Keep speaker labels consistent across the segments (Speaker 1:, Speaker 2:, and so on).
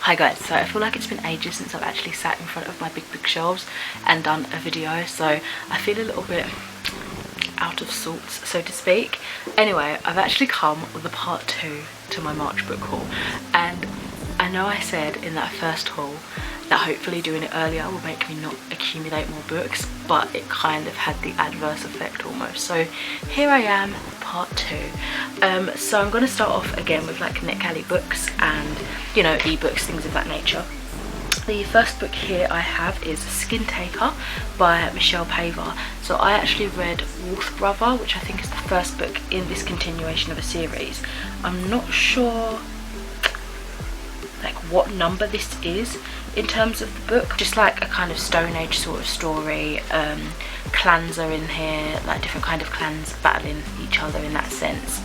Speaker 1: Hi guys, so I feel like it's been ages since I've actually sat in front of my big bookshelves and done a video, so I feel a little bit out of sorts, so to speak. Anyway, I've actually come with a part 2 to my March book haul, and I know I said in that first haul that hopefully doing it earlier will make me not accumulate more books, but it kind of had the adverse effect almost. So here I am, part 2. So I'm going to start off again with like NetGalley books and, you know, ebooks, things of that nature. The first book here I have is Skin Taker by Michelle Paver. So I actually read Wolf Brother, which I think is the first book in this continuation of a series. I'm not sure like what number this is in terms of the book. Just like a kind of Stone Age sort of story. Clans are in here, like different kind of clans battling each other in that sense,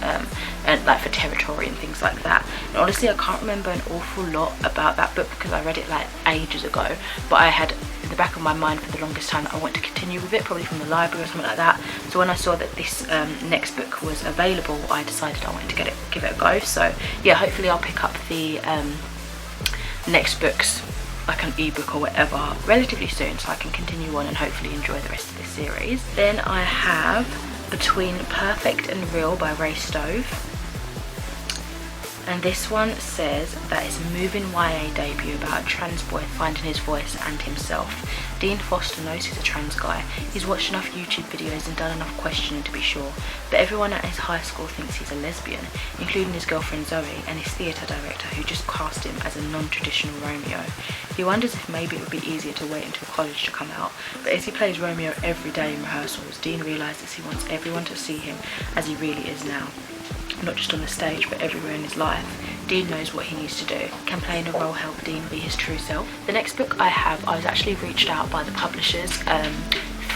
Speaker 1: and like for territory and things like that. And honestly, I can't remember an awful lot about that book because I read it like ages ago, but I had in the back of my mind for the longest time that I want to continue with it, probably from the library or something like that. So when I saw that this next book was available, I decided I wanted to give it a go. So yeah, hopefully I'll pick up the next books, like an ebook or whatever, relatively soon, so I can continue on and hopefully enjoy the rest of this series. Then I have Between Perfect and Real by Ray Stove, and this one says that it's a moving YA debut about a trans boy finding his voice and himself. Dean Foster knows he's a trans guy. He's watched enough YouTube videos and done enough questioning to be sure, but everyone at his high school thinks he's a lesbian, including his girlfriend Zoe and his theatre director, who just cast him as a non-traditional Romeo. He wonders if maybe it would be easier to wait until college to come out, but as he plays Romeo every day in rehearsals, Dean realises he wants everyone to see him as he really is now. Not just on the stage, but everywhere in his life. Dean knows what he needs to do. Can playing a role help Dean be his true self? The next book I have, I was actually reached out by the publishers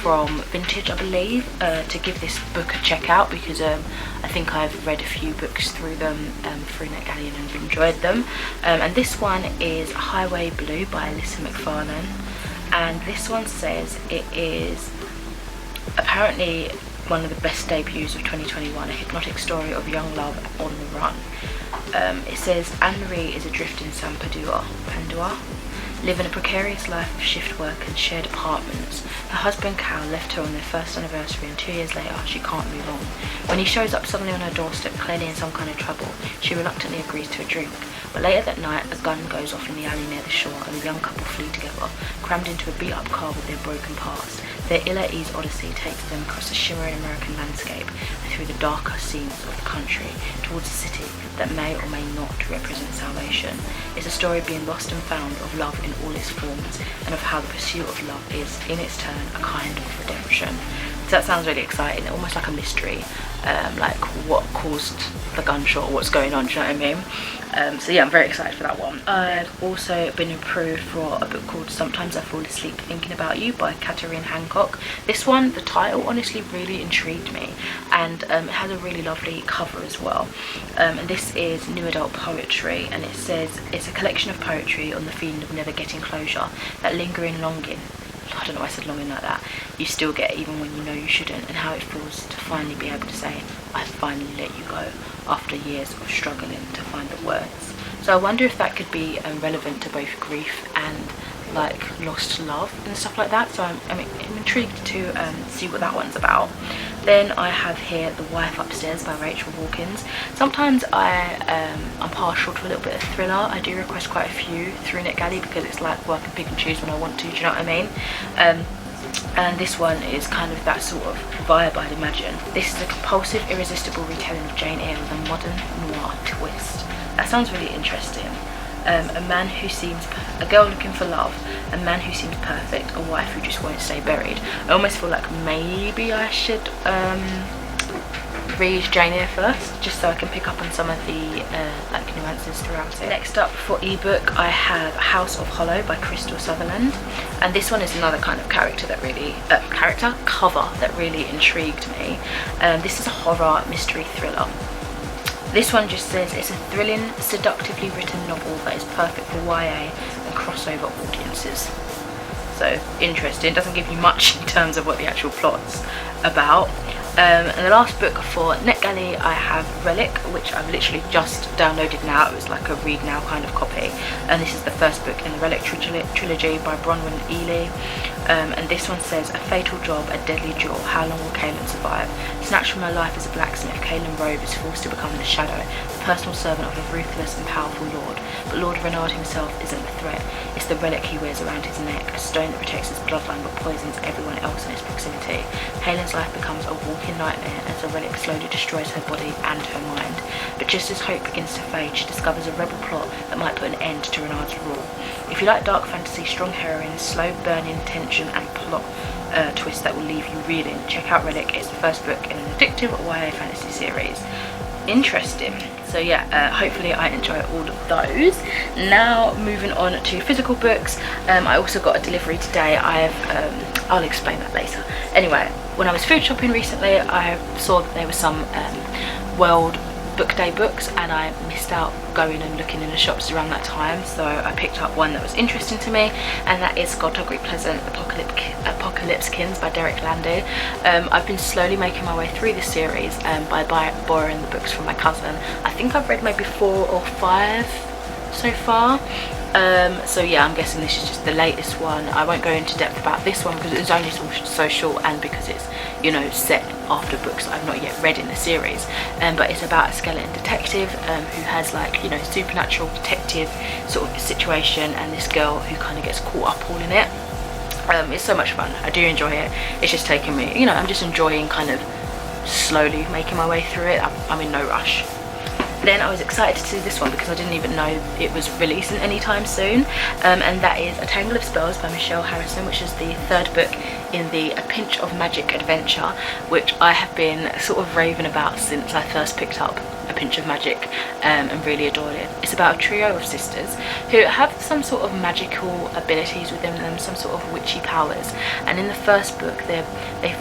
Speaker 1: from Vintage, I believe, to give this book a check out because I think I've read a few books through them through NetGalley and enjoyed them. And this one is Highway Blue by Alyssa McFarlane, and this one says it is apparently one of the best debuts of 2021, a hypnotic story of young love on the run. It says Anne-Marie is adrift in San Padua, living a precarious life of shift work and shared apartments. Her husband Cal left her on their first anniversary, and 2 years later she can't move on. When he shows up suddenly on her doorstep, clearly in some kind of trouble, she reluctantly agrees to a drink. But later that night, a gun goes off in the alley near the shore, and the young couple flee together, crammed into a beat-up car with their broken past. Their ill-at-ease odyssey takes them across the shimmering American landscape and through the darker scenes of the country towards a city that may or may not represent salvation. It's a story of being lost and found, of love in all its forms, and of how the pursuit of love is, in its turn, a kind of redemption. So that sounds really exciting, almost like a mystery, like what caused the gunshot, what's going on, do you know what I mean? So yeah, I'm very excited for that one. I've also been approved for a book called Sometimes I Fall Asleep Thinking About You by Katherine Hancock. This one, the title honestly really intrigued me, and it has a really lovely cover as well. And this is new adult poetry, and it says it's a collection of poetry on the feeling of never getting closure, that lingering longing, I don't know why I said longing like that, you still get even when you know you shouldn't, and how it feels to finally be able to say, I finally let you go, after years of struggling to find the words. So I wonder if that could be relevant to both grief and like lost love and stuff like that. So I'm intrigued to see what that one's about. Then I have here The Wife Upstairs by Rachel Hawkins. Sometimes I'm partial to a little bit of thriller. I do request quite a few through NetGalley because it's like, well, I can pick and choose when I want to, do you know what I mean? And this one is kind of that sort of vibe, I'd imagine. This is a compulsive, irresistible retelling of Jane Eyre with a modern noir twist. That sounds really interesting. A girl looking for love, a man who seems perfect, a wife who just won't stay buried. I almost feel like maybe I should read Jane Eyre first, just so I can pick up on some of the like nuances throughout it. Next up for ebook, I have House of Hollow by Crystal Sutherland, and this one is another kind of cover that really intrigued me. This is a horror mystery thriller. This one just says it's a thrilling, seductively written novel that is perfect for YA and crossover audiences. So interesting. Doesn't give you much in terms of what the actual plot's about. And the last book for NetGalley, I have Relic, which I've literally just downloaded now. It was like a read now kind of copy, and this is the first book in the Relic trilogy by Bronwyn Ely. And this one says, a fatal job, a deadly duel, how long will Kaelin survive? Snatched from her life as a blacksmith, Kaelin Rowe is forced to become the Shadow, the personal servant of a ruthless and powerful lord. But Lord Renard himself isn't the threat, it's the relic he wears around his neck, a stone that protects his bloodline but poisons everyone else in its proximity. Kaelin's life becomes a walking nightmare as the relic slowly destroys her body and her mind. But just as hope begins to fade, she discovers a rebel plot that might put an end to Renard's rule. If you like dark fantasy, strong heroines, slow burning tension and plot twist that will leave you reeling, check out Relic. It's the first book in an addictive YA fantasy series. Interesting. So yeah, hopefully I enjoy all of those. Now moving on to physical books. I also got a delivery today. I'll explain that later. Anyway, when I was food shopping recently, I saw that there were some World Book Day books, and I missed out going and looking in the shops around that time, so I picked up one that was interesting to me, and that is God Great Pleasant Apocalypsekins by Derek Landy. I've been slowly making my way through the series by borrowing the books from my cousin. I think I've read maybe 4 or 5 so far. So yeah, I'm guessing this is just the latest one. I won't go into depth about this one because it's only so short, and because it's, you know, set after books I've not yet read in the series. But it's about a skeleton detective who has, like, you know, supernatural detective sort of situation, and this girl who kind of gets caught up all in it. It's so much fun. I do enjoy it. It's just taking me, you know, I'm just enjoying kind of slowly making my way through it. I'm in no rush. Then I was excited to see this one because I didn't even know it was releasing anytime soon, and that is A Tangle of Spells by Michelle Harrison, which is the 3rd book in the A Pinch of Magic adventure, which I have been sort of raving about since I first picked up A Pinch of Magic, and really adored it. It's about a trio of sisters who have some sort of magical abilities within them, some sort of witchy powers, and in the first book they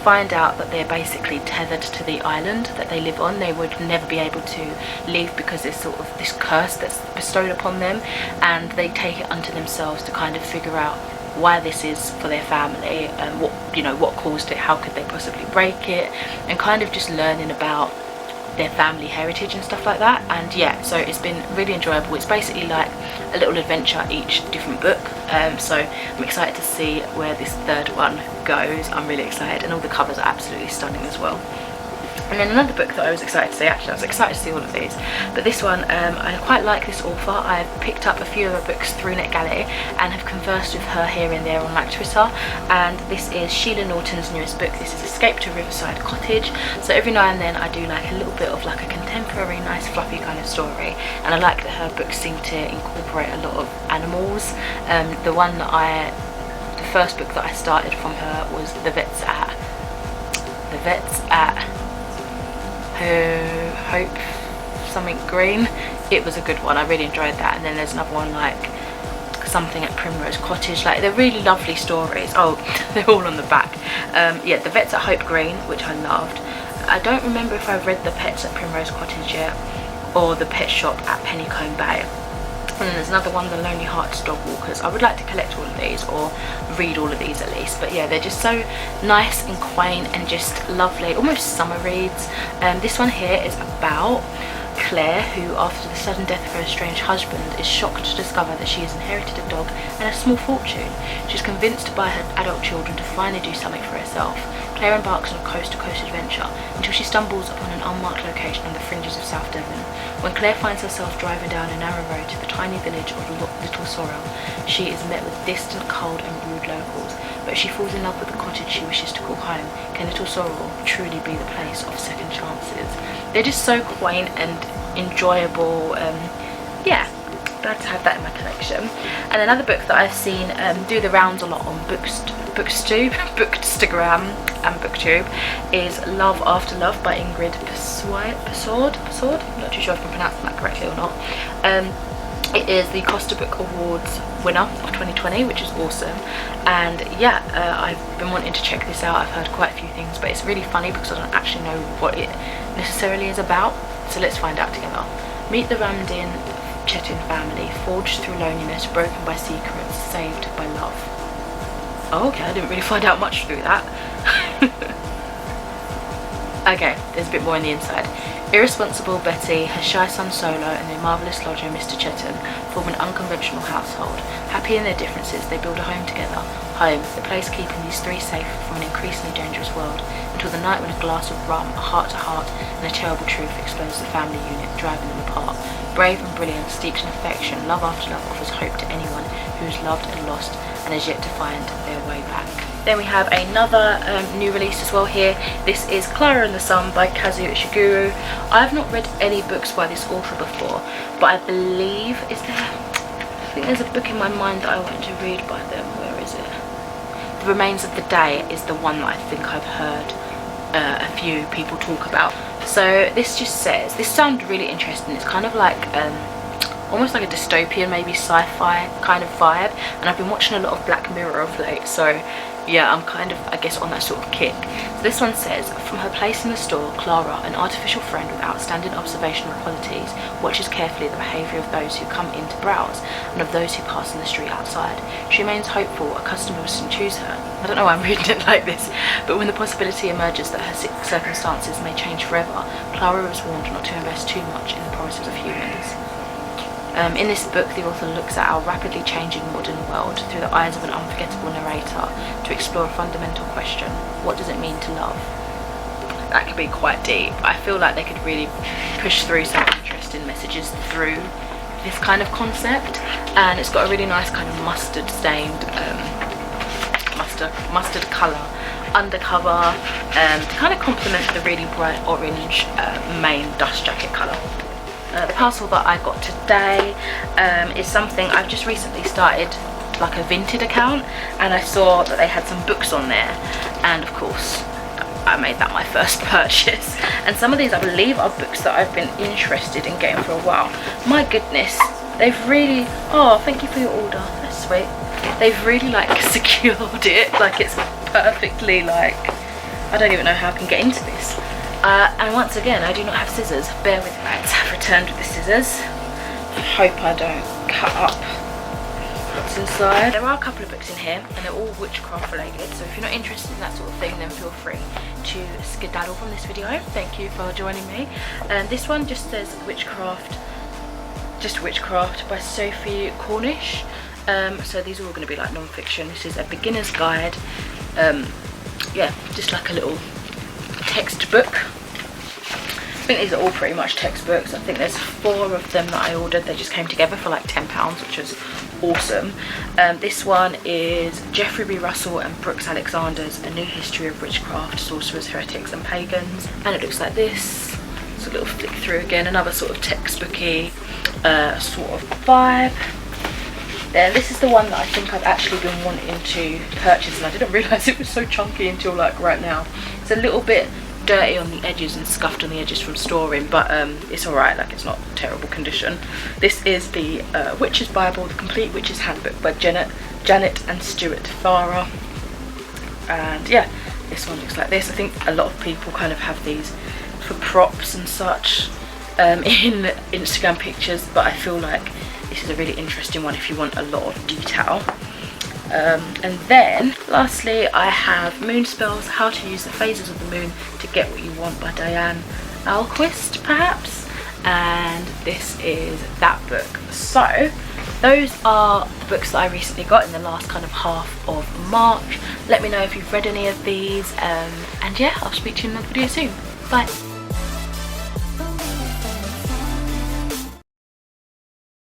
Speaker 1: find out that they're basically tethered to the island that they live on. They would never be able to leave because there's sort of this curse that's bestowed upon them, and they take it unto themselves to kind of figure out why this is for their family, and what caused it, how could they possibly break it, and kind of just learning about their family heritage and stuff like that. And yeah, so it's been really enjoyable. It's basically like a little adventure each different book, so I'm excited to see where this 3rd one goes. I'm really excited, and all the covers are absolutely stunning as well. And then another book that I was excited to see, actually I was excited to see all of these, but this one, I quite like this author. I've picked up a few of her books through NetGalley and have conversed with her here and there on like Twitter, and this is Sheila Norton's newest book. This is Escape to Riverside Cottage. So every now and then I do like a little bit of like a contemporary, nice fluffy kind of story, and I like that her books seem to incorporate a lot of animals. The first book that I started from her was The Vets at Hope something Green. It was a good one. I really enjoyed that. And then there's another one like Something at Primrose Cottage. Like, they're really lovely stories. Oh, they're all on the back. Yeah, The Vets at Hope Green, which I loved. I don't remember if I've read The Pets at Primrose Cottage yet, or The Pet Shop at Pennycombe Bay. And then there's another one, The Lonely Hearts Dog Walkers. I would like to collect all of these, or read all of these at least. But yeah, they're just so nice and quaint and just lovely, almost summer reads. This one here is about Claire, who after the sudden death of her estranged husband is shocked to discover that she has inherited a dog and a small fortune. She's convinced by her adult children to finally do something for herself. Claire embarks on a coast-to-coast adventure until she stumbles upon an unmarked location on the fringes of South Devon. When Claire finds herself driving down a narrow road to the tiny village of Little Sorrel, she is met with distant, cold and rude locals. But if she falls in love with the cottage she wishes to call home, can Little Sorrel truly be the place of second chances? They're just so quaint and enjoyable. Yeah, glad to have that in my collection. And another book that I've seen do the rounds a lot on Bookstagram and Booktube is Love After Love by Ingrid Persaud. I'm not too sure if I'm pronouncing that correctly or not. It is the Costa Book Awards winner of 2020, which is awesome. And yeah, I've been wanting to check this out. I've heard quite a few things, but it's really funny because I don't actually know what it necessarily is about. So let's find out together. Meet the Ramdin Chetin family, forged through loneliness, broken by secrets, saved by love. Oh, okay, I didn't really find out much through that. Okay, there's a bit more on the inside. Irresponsible Betty, her shy son Solo, and their marvellous lodger Mr. Chetan form an unconventional household. Happy in their differences, they build a home together. Home, the place keeping these three safe from an increasingly dangerous world, until the night when a glass of rum, a heart-to-heart, and a terrible truth explodes the family unit, driving them apart. Brave and brilliant, steeped in affection, love after love offers hope to anyone who is loved and lost and has yet to find their way back. Then we have another new release as well here. This is Clara and the Sun by Kazuo Ishiguro. I've not read any books by this author before, but I believe, I think there's a book in my mind that I want to read by them. Where is it? The Remains of the Day is the one that I think I've heard a few people talk about. So this just says, this sounds really interesting. It's kind of like almost like a dystopian, maybe sci-fi kind of vibe, and I've been watching a lot of Black Mirror of late, so yeah, I'm kind of, I guess, on that sort of kick. So this one says, from her place in the store, Clara, an artificial friend with outstanding observational qualities, watches carefully the behaviour of those who come in to browse and of those who pass in the street outside. She remains hopeful a customer will soon choose her. I don't know why I'm reading it like this, but when the possibility emerges that her circumstances may change forever, Clara is warned not to invest too much in the promises of humans. In this book, the author looks at our rapidly changing modern world through the eyes of an unforgettable narrator to explore a fundamental question: what does it mean to love? That could be quite deep. I feel like they could really push through some interesting messages through this kind of concept, and it's got a really nice kind of mustard stained, mustard colour undercover to kind of complement the really bright orange main dust jacket colour. The parcel that I got today is something I've just recently started, like a Vinted account, and I saw that they had some books on there, and of course I made that my first purchase. And some of these, I believe, are books that I've been interested in getting for a while. My goodness, they've really, oh, thank you for your order, that's sweet. They've really like secured it, like it's perfectly, like, I don't even know how I can get into this. And once again, I do not have scissors. Bear with me. I've returned with the scissors. I hope I don't cut up what's inside. There are a couple of books in here, and they're all witchcraft related, so if you're not interested in that sort of thing, then feel free to skedaddle from this video. Thank you for joining me. And this one just says Witchcraft, just Witchcraft by Sophie Cornish. So these are all going to be like non-fiction. This is a beginner's guide. Yeah, just like a little textbook. I think these are all pretty much textbooks. I think there's 4 of them that I ordered. They just came together for like £10, which was awesome. This one is Geoffrey B. Russell and Brooks Alexander's A New History of Witchcraft, Sorcerers, Heretics and Pagans. And it looks like this. It's a little flick through again, another sort of textbooky sort of vibe. Then this is the one that I think I've actually been wanting to purchase, and I didn't realise it was so chunky until like right now. It's a little bit dirty on the edges and scuffed on the edges from storing, but it's alright, like it's not terrible condition. This is the Witch's Bible, the Complete Witch's Handbook by Janet and Stuart Farrar. And yeah, this one looks like this. I think a lot of people kind of have these for props and such in Instagram pictures, but I feel like this is a really interesting one if you want a lot of detail. And then lastly, I have Moon Spells, How to Use the Phases of the Moon to Get What You Want by Diane Alquist, perhaps. And this is that book. So those are the books that I recently got in the last kind of half of March. Let me know if you've read any of these, and yeah, I'll speak to you in another video soon. Bye.